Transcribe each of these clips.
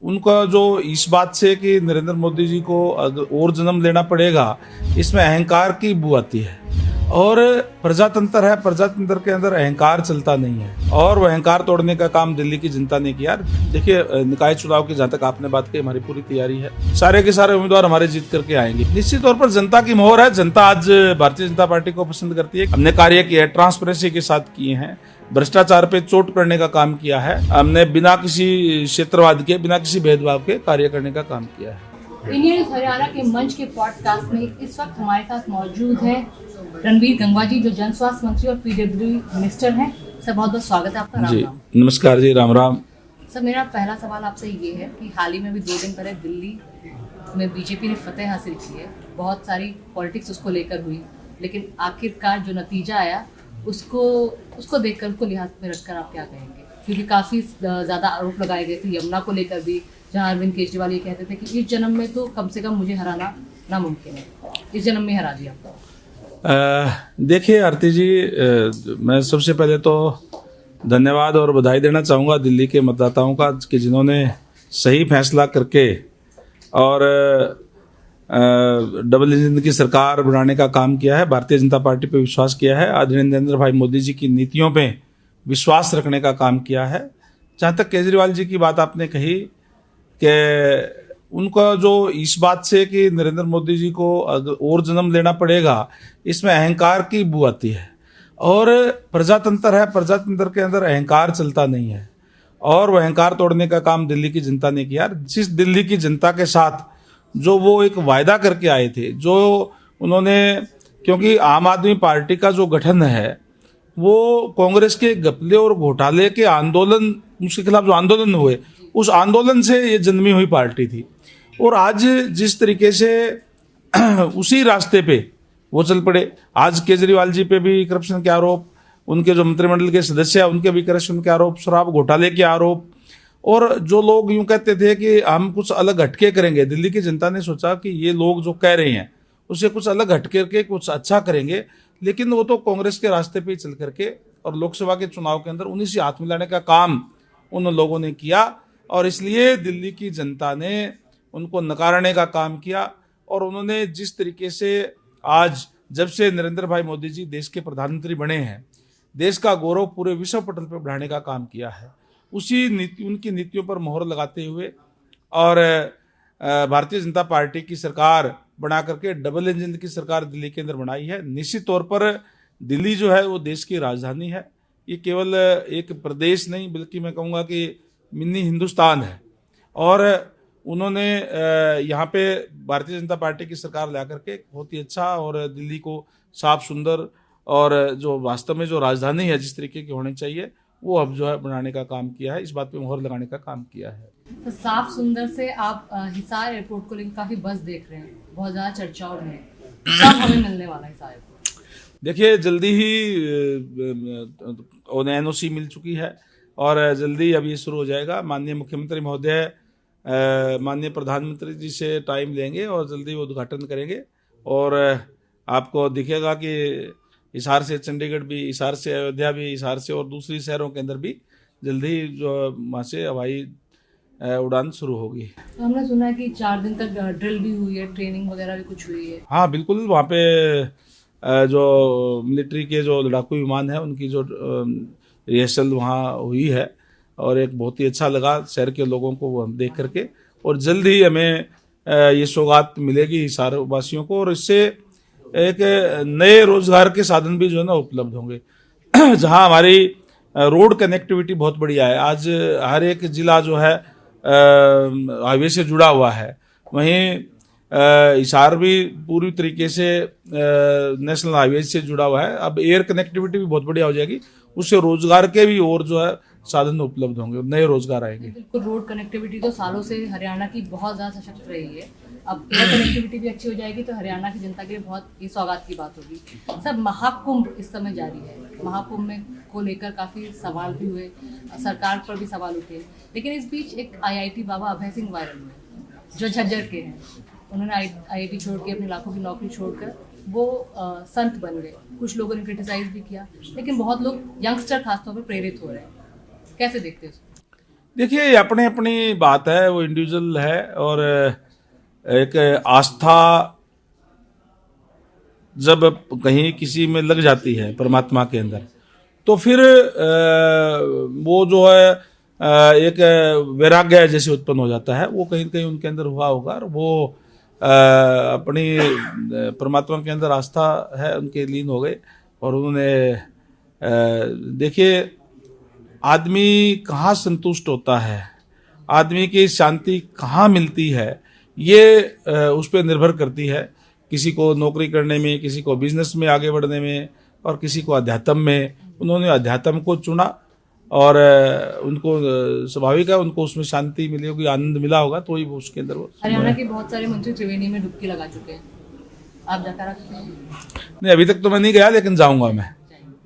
उनका जो इस बात से कि नरेंद्र मोदी जी को और जन्म लेना पड़ेगा, इसमें अहंकार की बू आती है। और प्रजातंत्र है, प्रजातंत्र के अंदर अहंकार चलता नहीं है, और वह अहंकार तोड़ने का काम दिल्ली की जनता ने किया। देखिए, निकाय चुनाव की जहां तक आपने बात की, हमारी पूरी तैयारी है, सारे के सारे उम्मीदवार हमारे जीत करके आएंगे। निश्चित तौर पर जनता की मोहर है, जनता आज भारतीय जनता पार्टी को पसंद करती है। हमने कार्य किया है, ट्रांसपेरेंसी के साथ किए हैं, भ्रष्टाचार पे चोट करने का काम किया है, हमने बिना किसी क्षेत्रवाद के, बिना किसी भेदभाव के कार्य करने का काम किया है। इंडियन हरियाणा के मंच के पॉडकास्ट में इस वक्त हमारे साथ मौजूद है रणवीर गंगवा जी, जो जन स्वास्थ्य मंत्री और पीडब्ल्यूडी मिनिस्टर हैं। सर, बहुत बहुत स्वागत है आपका। जी नमस्कार जी, राम राम। सर, मेरा पहला सवाल आपसे ये है कि हाल ही में भी 2 दिन पहले दिल्ली में बीजेपी ने फतेह हासिल की है, बहुत सारी पॉलिटिक्स उसको लेकर हुई, लेकिन आखिरकार जो नतीजा आया उसको देखकर, उसको लिहाज में रखकर आप क्या कहेंगे? क्योंकि काफ़ी ज़्यादा आरोप लगाए गए थे यमुना को लेकर भी, जहाँ अरविंद केजरीवाल ये कहते थे कि इस जन्म में तो कम से कम मुझे हराना नामुमकिन है, इस जन्म में हरा दिया। देखिए आरती जी, मैं सबसे पहले तो धन्यवाद और बधाई देना चाहूँगा दिल्ली के मतदाताओं का कि जिन्होंने सही फैसला करके और डबल इंजन की सरकार बनाने का काम किया है, भारतीय जनता पार्टी पे विश्वास किया है, आदरणीय नरेंद्र भाई मोदी जी की नीतियों पे विश्वास रखने का काम किया है। जहाँ तक केजरीवाल जी की बात आपने कही कि उनका जो इस बात से कि नरेंद्र मोदी जी को और जन्म लेना पड़ेगा, इसमें अहंकार की बू आती है। और प्रजातंत्र है, प्रजातंत्र के अंदर अहंकार चलता नहीं है, और वह अहंकार तोड़ने का काम दिल्ली की जनता ने किया। जिस दिल्ली की जनता के साथ जो वो एक वायदा करके आए थे, जो उन्होंने, क्योंकि आम आदमी पार्टी का जो गठन है वो कांग्रेस के घपले और घोटाले के आंदोलन, उसके खिलाफ जो आंदोलन हुए, उस आंदोलन से ये जन्मी हुई पार्टी थी। और आज जिस तरीके से उसी रास्ते पे वो चल पड़े, आज केजरीवाल जी पे भी करप्शन के आरोप, उनके जो मंत्रिमंडल के सदस्य हैं उनके भी करप्शन के आरोप, शराब घोटाले के आरोप। और जो लोग यूं कहते थे कि हम कुछ अलग हटके करेंगे, दिल्ली की जनता ने सोचा कि ये लोग जो कह रहे हैं उससे कुछ अलग हटके के कुछ अच्छा करेंगे, लेकिन वो तो कांग्रेस के रास्ते पे चल करके और लोकसभा के चुनाव के अंदर उन्हीं से हाथ मिलाने का काम उन लोगों ने किया। और इसलिए दिल्ली की जनता ने उनको नकारने का काम किया। और उन्होंने जिस तरीके से आज जब से नरेंद्र भाई मोदी जी देश के प्रधानमंत्री बने हैं, देश का गौरव पूरे विश्व पटल पर बढ़ाने का काम किया है, उसी नीति, उनकी नीतियों पर मोहर लगाते हुए और भारतीय जनता पार्टी की सरकार बना करके डबल इंजन की सरकार दिल्ली के अंदर बनाई है। निश्चित तौर पर दिल्ली जो है वो देश की राजधानी है, ये केवल एक प्रदेश नहीं बल्कि मैं कहूँगा कि मिनी हिंदुस्तान है। और उन्होंने यहाँ पे भारतीय जनता पार्टी की सरकार ला करके बहुत ही अच्छा और दिल्ली को साफ सुंदर और जो वास्तव में जो राजधानी है जिस तरीके की होनी चाहिए वो अब जो है बनाने का काम किया है, इस बात पे मोहर लगाने का काम किया है। तो साफ सुंदर से आप हिसार एयरपोर्ट को लेकर काफी बस देख रहे हैं, बहुत ज्यादा चर्चाओं में, कब हमें मिलने वाला है हिसार एयरपोर्ट? देखिए, जल्दी ही एनओसी मिल चुकी है और जल्दी अब ये शुरू हो जाएगा। माननीय मुख्यमंत्री महोदय माननीय प्रधानमंत्री जी से टाइम लेंगे और जल्दी वो उद्घाटन करेंगे। और आपको दिखेगा कि हिसार से चंडीगढ़ भी, हिसार से अयोध्या भी, हिसार से और दूसरी शहरों के अंदर भी जल्दी जो वहाँ से हवाई उड़ान शुरू होगी। हमने सुना है कि 4 दिन तक ड्रिल भी हुई है, ट्रेनिंग वगैरह भी कुछ हुई है। हाँ बिल्कुल, वहाँ पे जो मिलिट्री के जो लड़ाकू विमान है उनकी जो रिहर्सल वहाँ हुई है और एक बहुत ही अच्छा लगा शहर के लोगों को वो हम देख करके। और जल्द ही हमें ये सौगात मिलेगी हिसार वासियों को, और इससे एक नए रोजगार के साधन भी जो है ना उपलब्ध होंगे। जहाँ हमारी रोड कनेक्टिविटी बहुत बढ़िया है, आज हर एक जिला जो है हाईवे से जुड़ा हुआ है, वहीं हिसार भी पूरी तरीके से नेशनल हाईवे से जुड़ा हुआ है। अब एयर कनेक्टिविटी भी बहुत बढ़िया हो जाएगी, उससे रोजगार के भी और जो है साधन उपलब्ध होंगे, नए रोजगार आएंगे। बिल्कुल, रोड कनेक्टिविटी तो सालों से हरियाणा की बहुत ज़्यादा सशक्त रही है, अब एयर कनेक्टिविटी भी अच्छी हो जाएगी तो हरियाणा की जनता के लिए बहुत ही सौगात की बात होगी। सर, महाकुंभ इस समय जारी है, महाकुंभ में को लेकर काफ़ी सवाल भी हुए, सरकार पर भी सवाल उठे, लेकिन इस बीच एक IIT बाबा अभय सिंह वायरल हुए जो झज्जर के हैं। उन्होंने IIT छोड़ के अपने लाखों की नौकरी छोड़कर वो संत बन गए। कुछ लोगों ने क्रिटिसाइज भी किया, लेकिन बहुत लोग यंगस्टर खासतौर पर प्रेरित हो रहे हैं, कैसे देखते हैं उसको? देखिए, ये अपनी अपनी बात है, वो इंडिविजुअल है, और एक आस्था जब कहीं किसी में लग जाती है परमात्मा के अंदर, तो फिर वो जो है एक वैराग्य जैसे उत्पन्न हो जाता है। वो कहीं न कहीं उनके अंदर हुआ होगा, और वो अपनी परमात्मा के अंदर आस्था है उनके लीन हो गए, और उन्होंने देखिए, आदमी कहाँ संतुष्ट होता है, आदमी की शांति कहाँ मिलती है, ये उस पर निर्भर करती है। किसी को नौकरी करने में, किसी को बिजनेस में आगे बढ़ने में, और किसी को अध्यात्म में। उन्होंने अध्यात्म को चुना, और उनको स्वाभाविक है, उनको उसमें शांति मिली होगी, आनंद मिला होगा, तो ही वो उसके अंदर वो। हरियाणा के बहुत सारे मंत्री त्रिवेणी में डुबकी लगा चुके हैं, आप जाकर नहीं, अभी तक तो मैं नहीं गया, लेकिन जाऊंगा मैं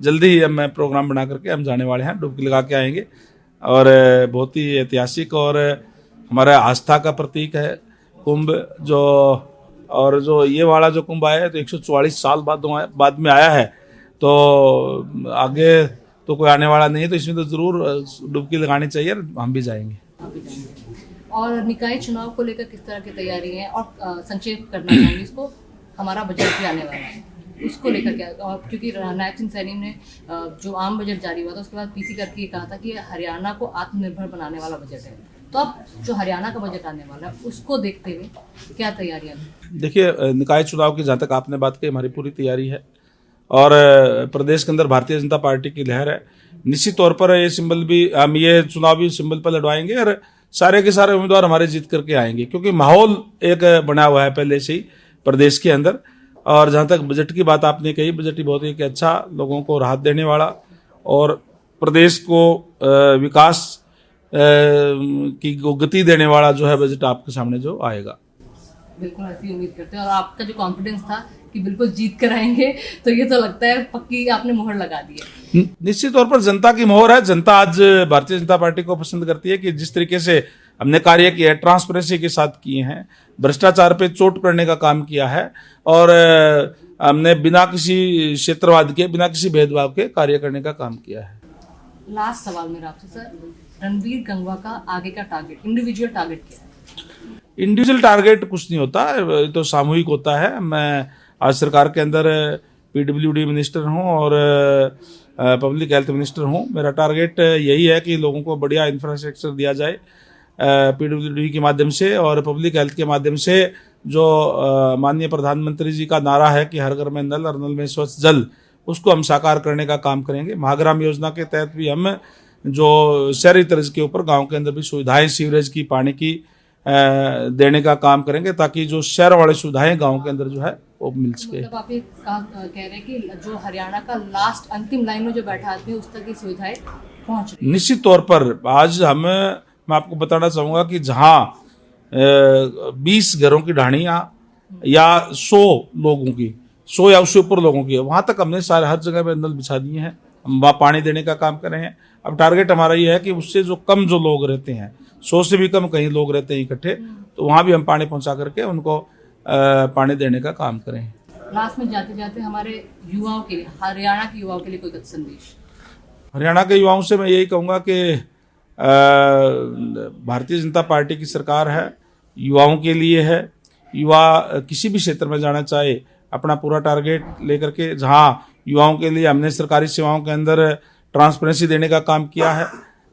जल्दी ही। अब मैं प्रोग्राम बना करके हम जाने वाले हैं, डुबकी लगा के आएंगे। और बहुत ही ऐतिहासिक और हमारा आस्था का प्रतीक है कुंभ जो। और जो ये वाला जो कुंभ आया है तो 144 साल बाद में आया है, तो आगे तो कोई आने वाला नहीं है, तो इसमें तो जरूर डुबकी लगानी चाहिए, हम भी जाएंगे। और निकाय चुनाव को लेकर किस तरह की तैयारी है, और संक्षेप करना चाहूंगी इसको, हमारा बजट भी आने वाला है, उसको लेकर क्या, और क्योंकि नायब सिंह सैनी ने जो आम बजट जारी हुआ था उसके बाद पीसी करके कहा था कि हरियाणा को आत्मनिर्भर बनाने वाला बजट है, तो अब जो हरियाणा का बजट आने वाला है उसको देखते हुए क्या तैयारियां? देखिए, निकाय चुनाव की जहाँ तक आपने बात की, हमारी पूरी तैयारी है, और प्रदेश के अंदर भारतीय जनता पार्टी की लहर है। निश्चित तौर पर ये सिंबल भी, हम ये चुनावी सिंबल पर लड़वाएंगे, और सारे के सारे उम्मीदवार हमारे जीत करके आएंगे, क्योंकि माहौल एक बना हुआ है पहले से ही प्रदेश के अंदर। और जहाँ तक बजट की बात आपने कही, बजट ही बहुत ही अच्छा, लोगों को राहत देने वाला, और प्रदेश को विकास की गति देने वाला जो है बजट आपके सामने जो आएगा। बिल्कुल ऐसी उम्मीद करते हैं, और आपका जो कॉन्फिडेंस था कि बिल्कुल जीत कर आएंगे, तो ये तो लगता है पक्की आपने मोहर लगा दी है। निश्चित तौर पर जनता की मोहर है। जनता आज भारतीय जनता पार्टी को पसंद करती है कि जिस तरीके से हमने कार्य किया है, ट्रांसपेरेंसी के साथ किए हैं, भ्रष्टाचार पे चोट करने का काम किया है, और हमने बिना किसी क्षेत्रवाद के, बिना किसी भेदभाव के कार्य करने का काम किया है। लास्ट सवाल मेरा आपसे सर, रणबीर गंगवा का आगे का टारगेट, इंडिविजुअल टारगेट क्या है? इंडिविजुअल टारगेट कुछ नहीं होता है, तो सामूहिक होता है। मैं आज सरकार के अंदर पीडब्ल्यूडी मिनिस्टर हूं और पब्लिक हेल्थ मिनिस्टर हूं। मेरा टारगेट यही है कि लोगों को बढ़िया इंफ्रास्ट्रक्चर दिया जाए पीडब्ल्यूडी के माध्यम से और पब्लिक हेल्थ के माध्यम से। जो माननीय प्रधानमंत्री जी का नारा है कि हर घर में नल और नल में स्वच्छ जल, उसको हम साकार करने का काम करेंगे। महाग्राम योजना के तहत भी हम जो शहरी तर्ज के ऊपर गांव के अंदर भी सुविधाएं, सीवरेज की, पानी की देने का काम करेंगे, ताकि जो शहर वाली सुविधाएं गांव के अंदर जो है वो मिल सके। मतलब आप ये कह रहे हैं कि जो हरियाणा का लास्ट अंतिम लाइन में जो बैठा आदमी उस तक की सुविधाएं पहुंच रही। निश्चित तौर पर आज मैं आपको बताना चाहूंगा कि जहां 20 घरों की ढाणियां या 100 लोगों की, 100 या उससे ऊपर लोगों की है, वहां तक हमने सारे हर जगह पे नल बिछा दिए हैं। हम वहाँ पानी देने का काम कर रहे हैं। अब टारगेट हमारा ये है कि उससे जो कम जो लोग रहते हैं, 100 से भी कम कहीं लोग रहते हैं इकट्ठे, तो वहाँ भी हम पानी पहुंचा करके उनको पानी देने का काम करें। लास्ट में जाते जाते हमारे युवाओं के लिए, हरियाणा के युवाओं के लिए कोई संदेश? हरियाणा के युवाओं से मैं यही कहूँगा कि भारतीय जनता पार्टी की सरकार है, युवाओं के लिए है। युवा किसी भी क्षेत्र में जाना चाहे, अपना पूरा टारगेट लेकर के, जहाँ युवाओं के लिए हमने सरकारी सेवाओं के अंदर ट्रांसपेरेंसी देने का काम किया है।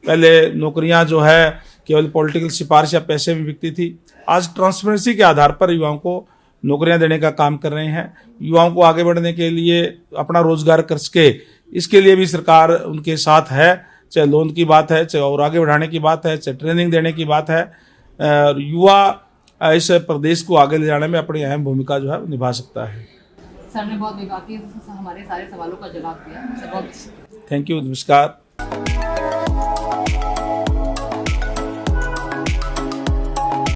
पहले नौकरियां जो है केवल पॉलिटिकल सिफारिश या पैसे में बिकती थी, आज ट्रांसपेरेंसी के आधार पर युवाओं को नौकरियां देने का काम कर रहे हैं। युवाओं को आगे बढ़ने के लिए, अपना रोजगार कर सके, इसके लिए भी सरकार उनके साथ है। चाहे लोन की बात है, चाहे और आगे बढ़ाने की बात है, चाहे ट्रेनिंग देने की बात है। युवा इस प्रदेश को आगे ले जाने में अपनी अहम भूमिका जो है निभा सकता है। सर ने बहुत विभागीय हमारे सारे सवालों का जवाब दिया। थैंक यू, नमस्कार।